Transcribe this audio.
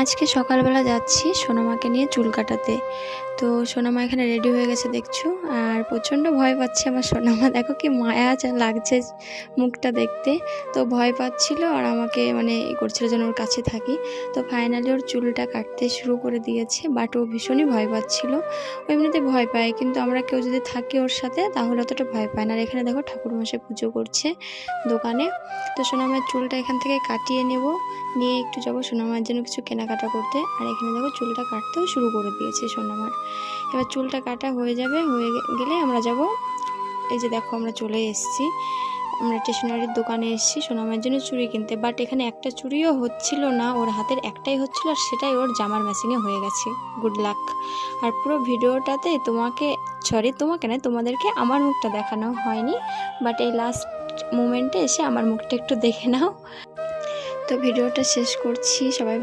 আজকে সকালবেলা যাচ্ছি সোনামাকে নিয়ে চুল কাটাতে। তো সোনামা এখানে রেডি হয়ে গেছে দেখছো, আর প্রচণ্ড ভয় পাচ্ছে আমার সোনামা। দেখো কি মায়া লাগছে মুখটা দেখতে। তো ভয় পাচ্ছিল আর আমাকে করছিল যেন ওর কাছে থাকি। তো ফাইনালি ওর চুলটা কাটতে শুরু করে দিয়েছে, বাট ও ভীষণই ভয় পাচ্ছিল। ও এমনিতে ভয় পায়, কিন্তু আমরা কেউ যদি থাকি ওর সাথে তাহলে অতটা ভয় পায় না। আর এখানে দেখো ঠাকুরমশাই পুজো করছে দোকানে। তো সোনামার চুলটা এখান থেকে কাটিয়ে নেব, নিয়ে একটু যাবো সোনামার জন্য কিছু কেনাকাটা করতে। আর এখানে দেখো চুলটা কাটতেও শুরু করে দিয়েছে সোনামার। এবার চুলটা কাটা হয়ে যাবে, হয়ে গেলে আমরা যাব। এই যে দেখো আমরা চলে এসেছি, আমরা স্টেশনারির দোকানে এসেছি সোনামার জন্য চুড়ি কিনতে। বাট এখানে একটা চুড়িও হচ্ছিল না, ওর হাতের একটাই হচ্ছিল, আর সেটাই ওর জামার ম্যাচিংয়ে হয়ে গেছে। Good luck. আর পুরো ভিডিওটাতে তোমাকে না, তোমাদেরকে আমার মুখটা দেখানো হয়নি, বাট এই লাস্ট মোমেন্টে এসে আমার মুখটা একটু দেখে নাও। তো ভিডিওটা শেষ করছি, সবাই